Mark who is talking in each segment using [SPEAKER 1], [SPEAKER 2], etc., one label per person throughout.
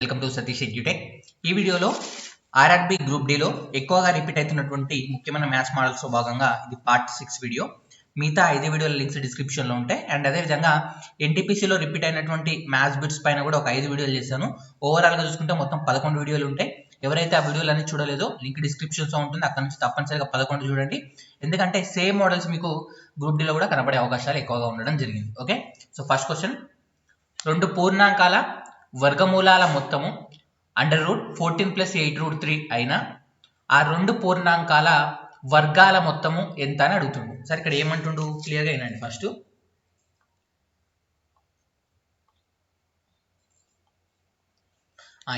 [SPEAKER 1] Welcome to Satish edutech. ఈ వీడియోలో RRB group డిలో ఎక్కువగా రిపీట్ అవుతున్నటువంటి ముఖ్యమైన మ్యాథ్స్ మోడల్స్ భాగంగా ఇది పార్ట్ 6 వీడియో. మిగతా 5 వీడియోల లింక్స్ డిస్క్రిప్షన్లో ఉంటాయి. అండ్ అదేవిధంగా ఎన్టీపీసీలో రిపీట్ అయినటువంటి మ్యాథ్స్ బిట్స్ పైన కూడా ఒక 5 వీడియోలు చేశాను. ఓవరాల్గా చూసుకుంటే మొత్తం 11 వీడియోలు ఉంటాయి. ఎవరైతే ఆ వీడియోలు అన్ని చూడలేదో లింక్ డిస్క్రిప్షన్లో ఉంటుంది, అక్కడ నుంచి తప్పనిసరిగా 11 చూడండి. ఎందుకంటే సేమ్ మోడల్స్ మీకు గ్రూప్ డిలో కూడా కనబడే అవకాశాలు ఎక్కువగా ఉండడం జరిగింది. ఓకే, సో ఫస్ట్ క్వశ్చన్, రెండు పూర్ణాంకాల వర్గమూలాల మొత్తము √14 + 8√3 అయినా ఆ రెండు పూర్ణాంకాల వర్గాల మొత్తము ఎంత అని అడుగుతుండు. సరే, ఇక్కడ ఏమంటుండు క్లియర్గా వినండి. ఫస్ట్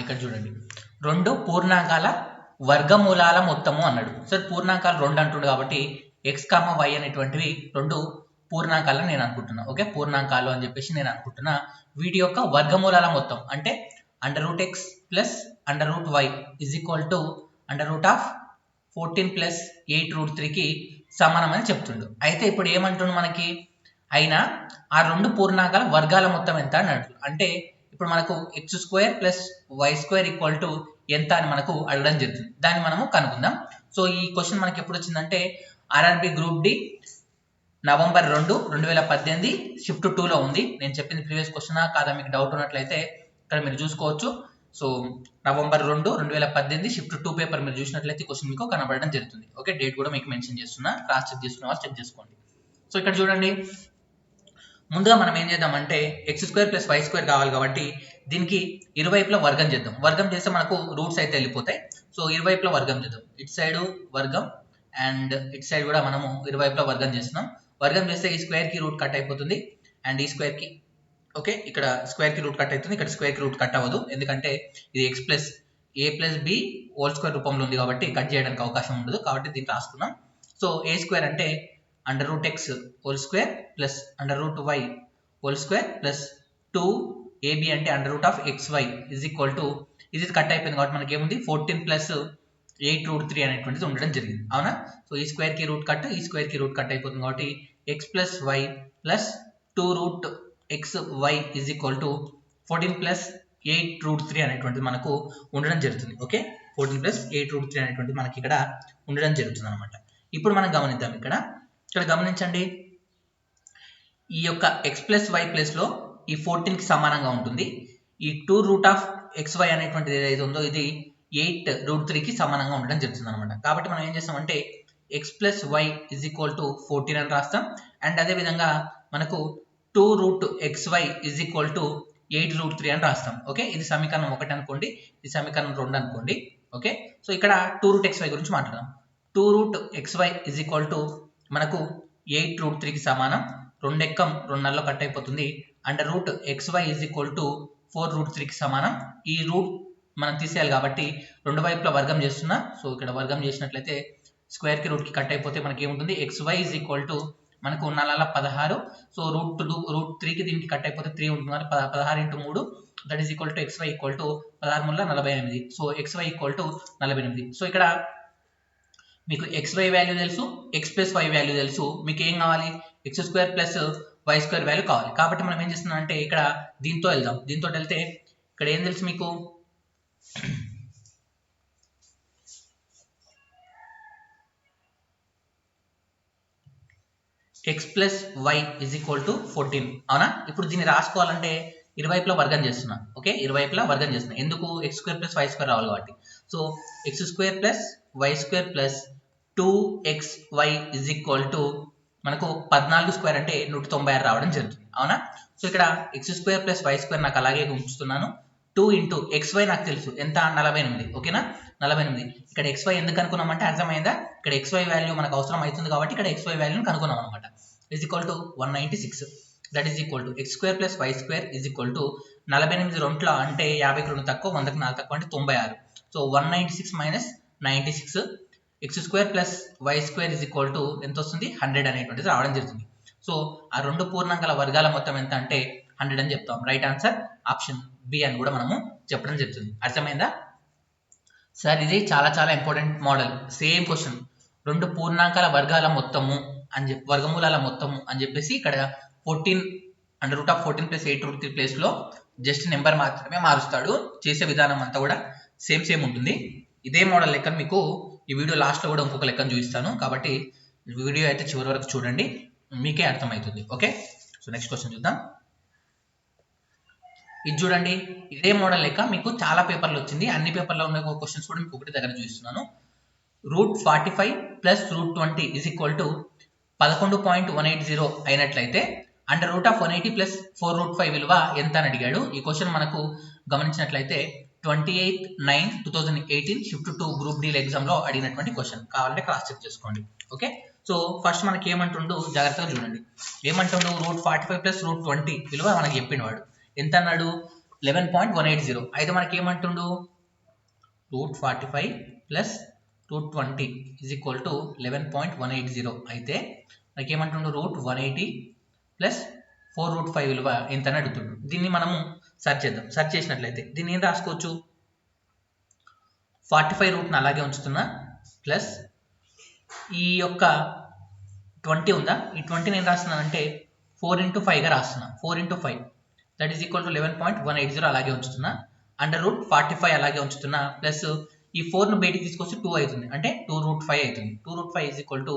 [SPEAKER 1] ఇక్కడ చూడండి, రెండు పూర్ణాంకాల వర్గమూలాల మొత్తము అన్నాడు. సరే, పూర్ణాంకాలు రెండు అంటుండు కాబట్టి x, y అనేటువంటివి రెండు పూర్ణాంకాలను నేను అనుకుంటున్నా. ఓకే, పూర్ణాంకాలు అని చెప్పేసి నేను అనుకుంటున్నా. వీటి యొక్క వర్గమూలాల మొత్తం అంటే √x + √y √14 + 8√3కి సమానమని చెప్తుండు. అయితే ఇప్పుడు ఏమంటుండు మనకి, అయినా ఆ రెండు పూర్ణాంకాల వర్గాల మొత్తం ఎంత అని అడుగుతుంది. అంటే ఇప్పుడు మనకు x² + y² ఎంత అని మనకు అడగడం జరుగుతుంది. దాన్ని మనము కనుక్కుందాం. సో ఈ క్వశ్చన్ మనకి ఎప్పుడు వచ్చిందంటే RRB group D November 2, 2018 shift 2లో ఉంది. నేను చెప్పింది ప్రీవియస్ క్వశ్చనా కాదా మీకు డౌట్ ఉన్నట్లయితే ఇక్కడ మీరు చూసుకోవచ్చు. సో November 2, 2018 షిఫ్ట్ 2 పేపర్ మీరు చూసినట్లయితే క్వశ్చన్ మీకు కనబడడం జరుగుతుంది. ఓకే, డేట్ కూడా మీకు మెన్షన్ చేస్తున్నా, క్రాస్ చెక్ చేసుకున్న వాళ్ళు చెక్ చేసుకోండి. సో ఇక్కడ చూడండి, ముందుగా మనం ఏం చేద్దామంటే x² + y² కావాలి కాబట్టి దీనికి ఇరువైపులా వర్గం చేద్దాం. వర్గం చేస్తే మనకు రూట్స్ అయితే వెళ్ళిపోతాయి. సో ఇరువైపులా వర్గం చేద్దాం. ఇటు సైడ్ వర్గం అండ్ ఇటు సైడ్ కూడా మనము ఇరువైపులా వర్గం చేస్తున్నాం. వర్గం చేస్తే ఈ స్క్వేర్కి రూట్ కట్ అయిపోతుంది అండ్ ఈ స్క్వేర్కి, ఓకే, ఇక్కడ స్క్వేర్కి రూట్ కట్ అవుతుంది, ఇక్కడ స్క్వేర్కి రూట్ కట్ అవ్వదు. ఎందుకంటే ఇది x + a + b హోల్² రూపంలో ఉంది కాబట్టి కట్ చేయడానికి అవకాశం ఉండదు. కాబట్టి దీన్ని రాసుకున్నాం. సో a² అంటే √x² + √y² + 2ab అంటే √xy ఇది కట్ అయిపోయింది కాబట్టి మనకి ఏముంది 14 + 8√3 అనేటువంటిది ఉండడం జరిగింది. అవునా? సో ఈ స్క్వేర్కి రూట్ కట్, ఈ స్క్వేర్కి రూట్ కట్ అయిపోతుంది కాబట్టి x + y + 2√xy 14 + 8√3 అనేటువంటిది మనకు ఉండడం జరుగుతుంది. ఓకే, 14 + 8√3 అనేటువంటిది మనకి ఇక్కడ ఉండడం జరుగుతుంది అనమాట. ఇప్పుడు మనం గమనిద్దాం. ఇక్కడ గమనించండి, ఈ యొక్క x + y ప్లేస్లో ఈ 14కి సమానంగా ఉంటుంది. ఈ 2√xy అనేటువంటిది ఏదైతే ఉందో ఇది 8√3కి సమానంగా ఉండడం జరుగుతుంది అనమాట. కాబట్టి మనం ఏం చేస్తామంటే x + y 14 అని రాస్తాం. అండ్ అదేవిధంగా మనకు 2√xy 8√3 అని రాస్తాం. ఓకే, ఇది సమీకరణం 1 అనుకోండి, ఇది సమీకరణం 2 అనుకోండి. ఓకే, సో ఇక్కడ 2√xy గురించి మాట్లాడదాం. 2√xy మనకు 8√3కి సమానం. 2 ఎక్కం 2 నెలలో కట్ అయిపోతుంది. √xy 4√3కి సమానం. ఈ రూట్ మనం తీసేయాలి కాబట్టి రెండు వైపులా వర్గం చేస్తున్నా. సో ఇక్కడ వర్గం చేసినట్లయితే స్క్వేర్కి రూట్కి కట్ అయిపోతే మనకి ఏముంటుంది, xy మనకు 4 16. సో √3కి దీనికి కట్ అయిపోతే 3 ఉంటుంది. 16 × 3 that is equal to xy 16 × 48. So xy 48. So ఇక్కడ మీకు xy వాల్యూ తెలుసు, x + y వాల్యూ తెలుసు. మీకు ఏం కావాలి, x² + y² వాల్యూ కావాలి. కాబట్టి మనం ఏం చేస్తున్నాం అంటే ఇక్కడ దీంతో వెళ్దాం. దీంతో వెళ్తే ఇక్కడ ఏం తెలుసు మీకు, x + y 14. అవునా? ఇప్పుడు దీన్ని రాసుకోవాలంటే ఇరువైపులా వర్గం చేస్తున్నా. ఓకే, ఇరువైపులా వర్గం చేస్తున్నా. ఎందుకు, x² + y² రావాలి కాబట్టి. సో x² + y² + 2xy మనకు 14² అంటే 196 రావడం జరుగుతుంది. అవునా? సో ఇక్కడ x² + y² నాకు అలాగే ఉంచుతున్నాను. 2 × xy నాకు తెలుసు ఎంత, 48. ఓకేనా, 48. ఇక్కడ xy ఎందుకు అనుకున్నామంటే అర్థమైందా, ఇక్కడ xy వాల్యూ మనకు అవసరం అవుతుంది కాబట్టి ఇక్కడ xy వాల్యూని కనుక్కున్నాం అనమాట. = 196. That is equal to x² + y² 48 రెంట్లో అంటే 50కి 2 తక్కువ, 100కి 4 తక్కువ అంటే 96. సో 196 - 96 x² + y² ఎంత వస్తుంది, 100 అనేటువంటిది రావడం జరుగుతుంది. సో ఆ రెండు పూర్ణాంకాల వర్గాల మొత్తం ఎంత అంటే 100 అని చెప్తాం. రైట్ ఆన్సర్ ఆప్షన్ బి అని కూడా మనము చెప్పడం జరుగుతుంది. అర్థమైందా సార్? ఇది చాలా చాలా ఇంపార్టెంట్ మోడల్. సేమ్ క్వశ్చన్, రెండు పూర్ణాంకాల వర్గాల మొత్తము వర్గమూలాల మొత్తము అని చెప్పేసి ఇక్కడ 14 √14 + 8√3 ప్లేస్లో జస్ట్ నెంబర్ మాత్రమే మారుస్తాడు, చేసే విధానం అంతా కూడా సేమ్ ఉంటుంది. ఇదే మోడల్ లెక్కను మీకు ఈ వీడియో లాస్ట్లో కూడా ఇంకొక లెక్కను చూపిస్తాను, కాబట్టి వీడియో అయితే చివరి వరకు చూడండి, మీకే అర్థమవుతుంది. ఓకే, సో నెక్స్ట్ క్వశ్చన్ చూద్దాం. ఇది చూడండి, ఇదే మోడల్ లెక్క మీకు చాలా పేపర్లు వచ్చింది, అన్ని పేపర్లో ఉన్న క్వశ్చన్స్ కూడా మీకు ఒకటి దగ్గర చూపిస్తున్నాను. √45 ప్లస్ √20 ఈజ్ ఈక్వల్ టు 11.180 అయినట్లయితే √180 ప్లస్ 4√5 విలువ ఎంత అని అడిగాడు. ఈ క్వశ్చన్ మనకు గమనించినట్లయితే 28/9/2018 షిఫ్ట్ 2 గ్రూప్ డి ఎగ్జామ్లో అడిగినటువంటి క్వశ్చన్, కావాలంటే క్రాస్ చెక్ చేసుకోండి. ఓకే, సో ఫస్ట్ మనకి ఏమంటుండు జాగ్రత్తగా చూడండి. ఏమంటుండు, √45 ప్లస్ √20 విలువ మనకి చెప్పిన వాడు ఎంత అన్నాడు, 11.180. అయితే మనకి ఏమంటుండు, √45 ప్లస్ √20 ఈజ్ ఈక్వల్ టు 11.180. అయితే మనకి ఏమంటుండు, √180 ప్లస్ 4√5 విలువ ఎంత అని అడుగుతుండు. దీన్ని మనము సెర్చ్ చేద్దాం. సెర్చ్ చేసినట్లయితే దీన్ని ఏం రాసుకోవచ్చు, 45 రూట్ని అలాగే ఉంచుతున్నా, ప్లస్ ఈ యొక్క 20 ఉందా, ఈ 20 నేను రాస్తున్నానంటే 4 × 5గా రాస్తున్నా. 4 × 5 దట్ ఈస్ ఈక్వల్ టు 11.180 అలాగే ఉంచుతున్నా, √45 అలాగే ఉంచుతున్నా, ప్లస్ ఈ 4ను బయటికి తీసుకొచ్చి 2 అవుతుంది, అంటే 2√5 అవుతుంది. 2√5 ఈజ్ ఈక్వల్ టు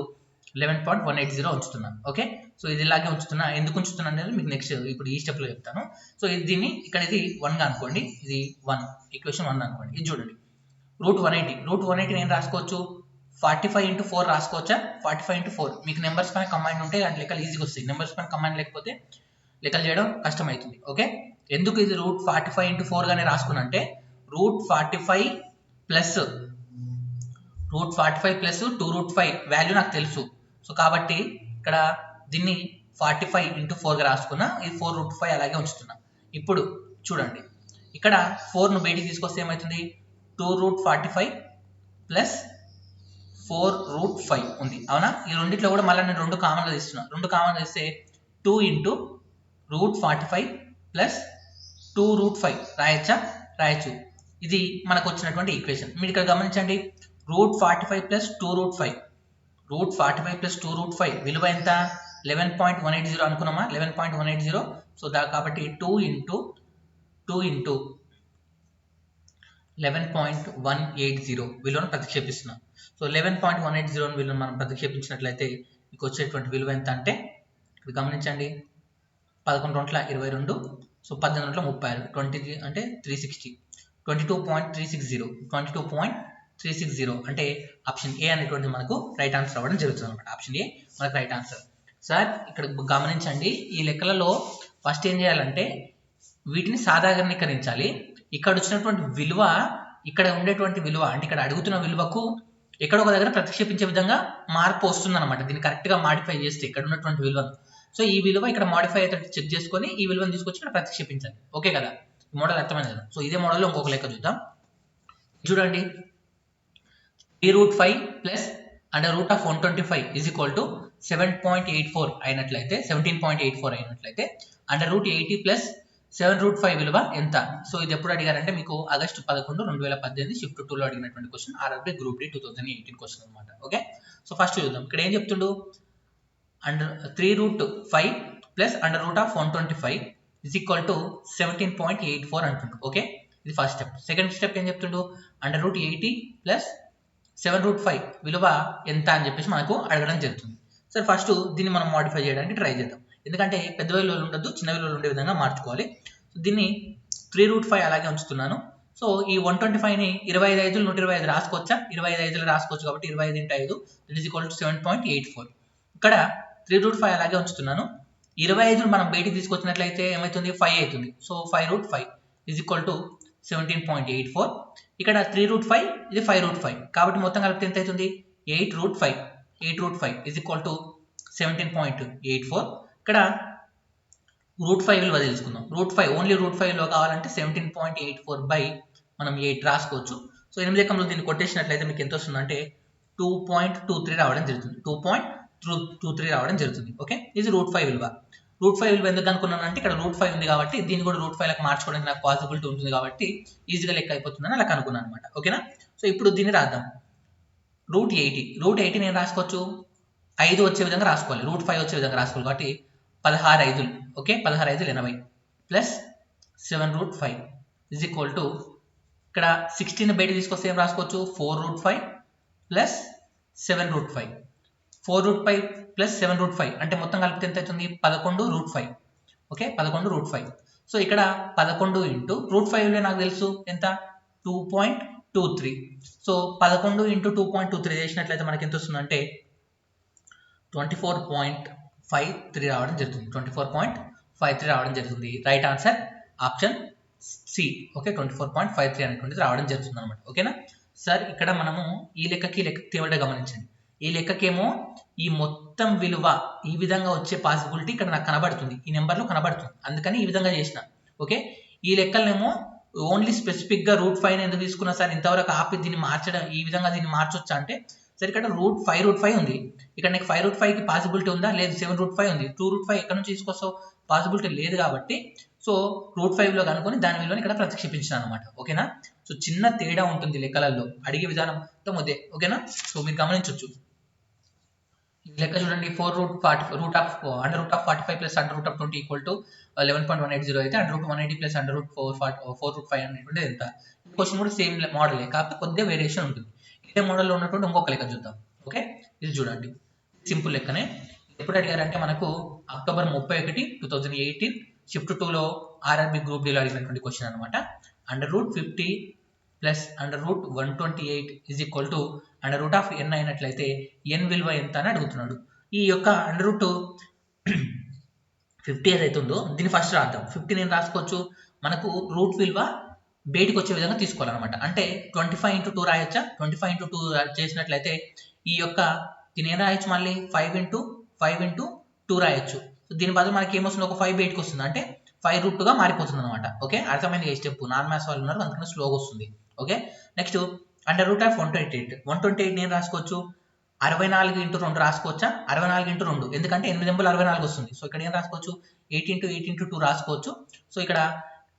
[SPEAKER 1] 11.180 ఉంచుతున్నా. ఓకే, సో ఇది ఇలాగే ఉంచుతున్నా. ఎందుకు ఉంచుతున్నా అనేది మీకు నెక్స్ట్ ఇప్పుడు ఈ స్టెప్లో చెప్తాను. సో దీన్ని ఇక్కడ ఇది 1గా అనుకోండి, ఇది 1, ఈక్వేషన్ 1 అనుకోండి. ఇది చూడండి, √180 నేను రాసుకోవచ్చు, 45 × 4 రాసుకోవచ్చా, 45 × 4 మీకు నెంబర్స్ పైన కంబైన్ ఉంటే దాంట్లో లెక్కలు ఈజీగా వస్తాయి, నెంబర్స్ పైన కంబైన్ లేకపోతే లెక్కలు చేయడం కష్టమవుతుంది. ఓకే, ఎందుకు ఇది √45 × 4 గానే రాసుకున్నా అంటే √45 ప్లస్ 2√5 వాల్యూ నాకు తెలుసు. సో కాబట్టి ఇక్కడ దీన్ని 45 × 4గా రాసుకున్నా, ఇది 4√5 అలాగే ఉంచుతున్నా. ఇప్పుడు చూడండి, ఇక్కడ 4ను బయటికి తీసుకొస్తే ఏమవుతుంది, 2√45 ప్లస్ 4√5 ఉంది, అవునా. ఈ రెండిట్లో కూడా మళ్ళీ నేను 2 కామన్గా తీస్తున్నా. 2 కామన్గా తీస్తే 2 × √45 ప్లస్ 2√5 రాయొచ్చు. ఇది మనకు వచ్చినటువంటి ఈక్వేషన్. మీరు ఇక్కడ గమనించండి, √45 ప్లస్ 2√5 విలువ ఎంత, 11.180 అనుకున్నామా, 11.180. సో కాబట్టి 2 × 11.180 విలువను ప్రతిక్షేపిస్తున్నాం. సో 11.180 విలువను మనం ప్రతిక్షేపించినట్లయితే మీకు వచ్చేటువంటి విలువ ఎంత అంటే, ఇక్కడ గమనించండి, 11 × 22, సో 18 × 36, 23 అంటే 360, 22.360 అంటే ఆప్షన్ ఏ అనేటువంటి మనకు రైట్ ఆన్సర్ అవ్వడం జరుగుతుంది అనమాట. ఆప్షన్ ఏ మనకు రైట్ ఆన్సర్. సార్ ఇక్కడ గమనించండి, ఈ లెక్కలలో ఫస్ట్ ఏం చేయాలంటే వీటిని సాధారణీకరించాలి. ఇక్కడ వచ్చినటువంటి విలువ, ఇక్కడ ఉండేటువంటి విలువ అంటే ఇక్కడ అడుగుతున్న విలువకు ఎక్కడో ఒక దగ్గర ప్రతిక్షేపించే విధంగా మార్పు వస్తుంది అనమాట. దీన్ని కరెక్ట్గా మాడిఫై చేస్తే ఇక్కడ ఉన్నటువంటి విలువను, సో ఈ విలువ ఇక్కడ మాడిఫై అయితే చెక్ చేసుకొని ఈ విలువను తీసుకొచ్చి ఇక్కడ ప్రతిక్షేపించాలి. ఓకే కదా, ఈ మోడల్ అర్థమైంది కదా. సో ఇదే మోడల్లో ఇంకొక లెక్క చూద్దాం. చూడండి, 3√5 ప్లస్ √125 ఈజ్ ఈక్వల్ టు 17.84 అయినట్లయితే √80 ప్లస్ 7√5 విలువ ఎంత. సో ఇది ఎప్పుడు అడిగారంటే మీకు ఆగస్టు 11, 2018 షిఫ్ట్ 2లో అడిగినటువంటి question, RRB group D 2018 question అనమాట. ఓకే, సో ఫస్ట్ చూద్దాం. ఇక్కడ ఏం చెప్తుండు, 3√5 ప్లస్ √125 ఈజ్ ఈక్వల్ టు 17.84 అంటుండు. ఓకే, ఇది ఫస్ట్ స్టెప్. సెకండ్ స్టెప్ ఏం చెప్తుండు, √80 ప్లస్ 7√5 విలువ ఎంత అని చెప్పేసి మనకు అడగడం జరుగుతుంది. సరే ఫస్ట్ దీన్ని మనం మాడిఫై చేయడానికి ట్రై చేద్దాం, ఎందుకంటే పెద్ద విలువలు ఉండొద్దు, చిన్న విలువలు ఉండే విధంగా మార్చుకోవాలి. దీన్ని 3√5 అలాగే ఉంచుతున్నాను. సో ఈ 125ని 25 125 రాసుకోవచ్చా, 25 రాసుకోవచ్చు, కాబట్టి 25 × 5 దట్ ఈస్ ఈక్వల్ టు 7.84. ఇక్కడ 3√5 అలాగే ఉంచుతున్నాను. 25 మనం బయటికి తీసుకొచ్చినట్లయితే ఏమవుతుంది, 5 అవుతుంది. So 5√5 is equal to 17.84. ఇక్కడ 3√5 ఇది 5√5, కాబట్టి మొత్తం కలిపితే ఎంత అవుతుంది, 8√5 ఈజ్ ఈక్వల్ టు 17.84. ఇక్కడ √5 విలువ తెలుసుకుందాం. ఓన్లీ √5 విలువ కావాలంటే 17.84 బై మనం 8 రాసుకోవచ్చు. సో 8 ఎకంలో దీన్ని కొట్టేసినట్లయితే మీకు ఎంత వస్తుంది అంటే 2.23 రావడం జరుగుతుంది. 2.23 రావడం జరుగుతుంది. ఓకే, ఇది √5 విలువ. √5 విలువ ఎందుకు అనుకున్నాను అంటే ఇక్కడ √5 ఉంది కాబట్టి దీన్ని కూడా √5 లకు మార్చుకోవడానికి నాకు పాసిబిలిటీ ఉంటుంది కాబట్టి ఈజీగా లెక్క అయిపోతుందని అలా అనుకున్నాను అనమాట. ఓకేనా, సో ఇప్పుడు దీన్ని రాద్దాం. √80 నేను రాసుకోవచ్చు, 5 వచ్చే విధంగా రాసుకోవాలి, √5 వచ్చే విధంగా రాసుకోవాలి, కాబట్టి 16 5, okay, 16 5 80 plus 7√5 is equal to ఇక్కడ 16 బయట తీసుకొస్తే ఏం రాసుకోవచ్చు 4√5 ప్లస్ 7√5 4√5 ప్లస్ 7√5 అంటే మొత్తం కలిపితే ఎంత అవుతుంది 11√5 ఓకే 11√5 సో ఇక్కడ 11 ఇంటూ √5 నాకు తెలుసు ఎంత 2.23 సో 11 ఇంటూ 2.23 చేసినట్లయితే మనకి ఎంత వస్తుంది అంటే 24.53 రావడం జరుగుతుంది 24.53 రావడం జరుగుతుంది right answer option C okay 24.53 అనేటువంటిది రావడం జరుగుతుంది అనమాట ఓకేనా సార్ ఇక్కడ మనము ఈ లెక్కకి తేవడం గమనించండి ఈ లెక్కకేమో ఈ మొత్తం విలువ ఈ విధంగా వచ్చే పాసిబిలిటీ ఇక్కడ నాకు కనబడుతుంది ఈ నెంబర్లో కనబడుతుంది అందుకని ఈ విధంగా చేసిన ఓకే ఈ లెక్కలనేమో ఓన్లీ స్పెసిఫిక్గా √5 ఎందుకు తీసుకున్నా సార్ ఇంతవరకు ఆపి దీన్ని మార్చడం ఈ విధంగా దీన్ని మార్చొచ్చా అంటే సరే ఇక్కడ √5 ఉంది ఇక్కడ నీకు 5√5కి పాసిబిలిటీ ఉందా లేదు 7√5 ఉంది 2√5 ఎక్కడ నుంచి తీసుకొస్తావు పాసిబిలిటీ లేదు కాబట్టి సో √5లో కనుకొని దాని విలువని ఇక్కడ ప్రతిక్షేపించిన అనమాట ఓకేనా సో చిన్న తేడా ఉంటుంది లెక్కలలో అడిగే విధానం మొత్తం అదే ఓకేనా సో మీరు గమనించవచ్చు ఈ లెక్క చూడండి 4√45 ప్లస్ √20 ఈక్వల్ టు 11.180 అయితే √180 ప్లస్ √4/5 అనేటువంటి ఎంత క్వశ్చన్ కూడా సేమ్ మోడలే కాకపోతే కొద్దిగా వేరియేషన్ ఉంటుంది ఇదే మోడల్లో ఉన్నటువంటి ఇంకొక లెక్క చూద్దాం ఓకే ఇది చూడండి సింపుల్ లెక్కనే ఎప్పుడు అడిగారంటే మనకు అక్టోబర్ 31 2018 షిఫ్ట్ 2లో ఆర్ఆర్బి గ్రూప్ డీలో అడిగినటువంటి క్వశ్చన్ అనమాట √50 plus √128 is equal to √n అయినట్లయితే n విలువ ఎంత అని అడుగుతున్నాడు ఈ యొక్క √50 ఏదైతే ఉందో దీన్ని ఫస్ట్ రాద్దాం 50 నేను రాసుకోవచ్చు మనకు రూట్ విలువ బయటికి వచ్చే విధంగా తీసుకోవాలన్నమాట అంటే 25 into 2 రాయొచ్చా 25 into 2 చేసినట్లయితే ఈ యొక్క దీని ఏం రాయొచ్చు మళ్ళీ 5 into 2 రాయొచ్చు సో దీని బదులు మనకి ఏమొస్తుంది ఒక 5 బయటకు వస్తుంది అంటే 5√2గా మారిపోతుంది అనమాట ఓకే అర్థమైంది ఏ స్టెప్ నాన్ మ్యాథ్స్ వాళ్ళు ఉన్నారు అందుకని స్లోగా వస్తుంది ఓకే నెక్స్ట్ √128 నేను రాసుకోవచ్చు 64 into 2 రాసుకోవచ్చా 64 into 2 ఎందుకంటే 8 నెంబర్లు 64 వస్తుంది సో ఇక్కడ ఏం రాసుకోవచ్చు 8 into 8 into 2 రాసుకోవచ్చు సో ఇక్కడ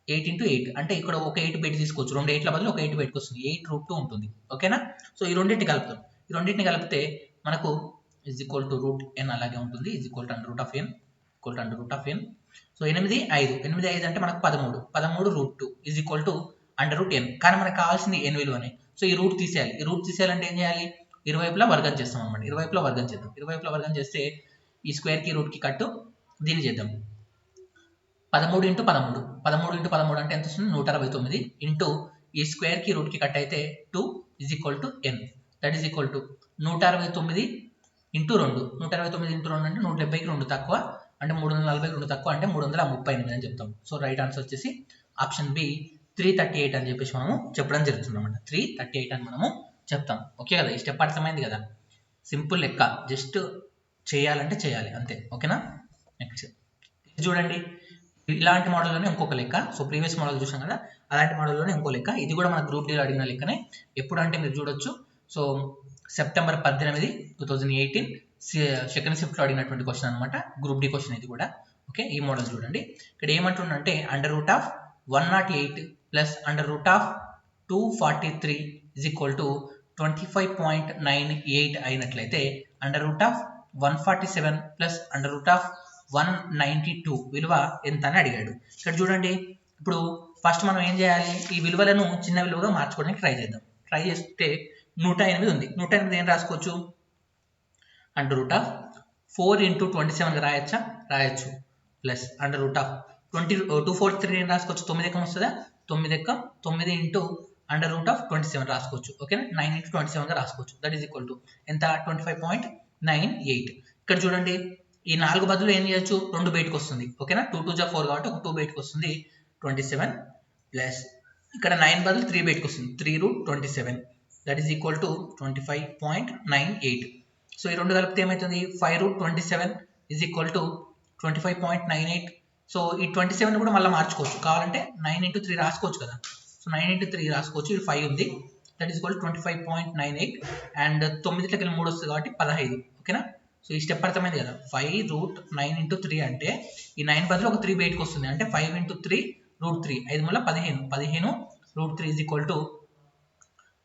[SPEAKER 1] 8 into 8 అంటే ఇక్కడ ఒక 8 బయట తీసుకోవచ్చు 2 8ల బదులు ఒక 8 బయటకు వస్తుంది 8√2 ఉంటుంది ఓకేనా సో ఈ రెండింటిని కలుపుతాం ఈ రెండింటిని కలిపితే మనకు ఈజ్ ఈక్వల్ టు √n అలాగే ఉంటుంది is equal to √n so 8 5 అంటే మనకు 13√2 ఈజ్ ఈక్వల్ టు √n కానీ మనకు కావాల్సింది n విలువనే సో ఈ రూట్ తీసేయాలి ఈ రూట్ తీసేయాలంటే ఏం చేయాలి ఇరువైపులా వర్గం చేస్తాం అనమాట ఇరువైపులా వర్గం చేస్తే ఈ స్క్వేర్కి రూట్కి కట్టు దీన్ని చేద్దాం 13 into 13 అంటే ఎంత వస్తుంది 169 ఇంటూ ఈ స్క్వేర్కి రూట్కి కట్ అయితే 2 is equal to n that is equal to 169 into 2 169 into 2 అంటే 170కి 2 తక్కువ అంటే 342 తక్కువ అంటే 338 అని చెప్తాం సో రైట్ ఆన్సర్ వచ్చేసి ఆప్షన్ బి 338 అని చెప్పేసి మనము చెప్పడం జరుగుతుంది అనమాట 338 అని మనము చెప్తాం ఓకే కదా ఈ స్టెప్ అర్థమైంది కదా సింపుల్ లెక్క జస్ట్ చేయాలంటే చేయాలి అంతే ఓకేనా నెక్స్ట్ చూడండి ఇలాంటి మోడల్లోనే ఇంకొక లెక్క సో ప్రీవియస్ మోడల్ చూసాం కదా అలాంటి మోడల్లోనే ఇంకో లెక్క ఇది కూడా మన గ్రూప్ డీలో అడిగిన లెక్కనే ఎప్పుడు అంటే మీరు చూడొచ్చు సో సెప్టెంబర్ 18 2018 సెకండ్ షిఫ్ట్లో అడిగినటువంటి క్వశ్చన్ అనమాట గ్రూప్ డి క్వశ్చన్ ఇది కూడా ఓకే ఈ మోడల్ చూడండి ఇక్కడ ఏమంటుందంటే √108 ప్లస్ √243 ఈజ్ ఈక్వల్ టు 25.98 అయినట్లయితే √147 ప్లస్ √192 విలువ ఎంత అని అడిగాడు ఇక్కడ చూడండి ఇప్పుడు ఫస్ట్ మనం ఏం చేయాలి ఈ విలువలను చిన్న విలువగా మార్చుకోవడానికి ట్రై చేస్తే 108 ఉంది 108 ఏం రాసుకోవచ్చు √4 into 27 రాయొచ్చు ప్లస్ √243 ఏం రాసుకోవచ్చు 9 ఎక్కం వస్తుందా 9 ఎక్కం 9 into √27 రాసుకోవచ్చు ఓకేనా 9 into 27 గా రాసుకోవచ్చు దట్ ఈస్ ఈక్వల్ టు ఎంత 25.98 ఇక్కడ చూడండి ఈ 4 బదులు ఏం చేయొచ్చు 2 బయటకు వస్తుంది ఓకేనా 2 2 4 కాబట్టి ఒక 2 బయటకు వస్తుంది 27 ప్లస్ ఇక్కడ 9 బదులు 3 బయటకు వస్తుంది 3√27 that is equal to 25.98 so ఈ రెండు కలిపితే ఏమవుతుంది 5√27 ఈజ్ ఈక్వల్ టు 25.98 సో ఈ 27 కూడా మళ్ళీ మార్చుకోవచ్చు కావాలంటే 9 into 3 రాసుకోవచ్చు కదా సో 9 into 3 రాసుకోవచ్చు ఇది 5 ఉంది that is equal to 25.98 and 9కి 3 వస్తుంది కాబట్టి 15 ఓకేనా సో ఈ స్టెప్ అర్థమైంది కదా 5√9 into 3 అంటే ఈ 9 బదులు ఒక 3 బయటకు వస్తుంది అంటే 5 into 3 √3 5 మళ్ళీ 15 √3 ఈజ్ ఈక్వల్ టు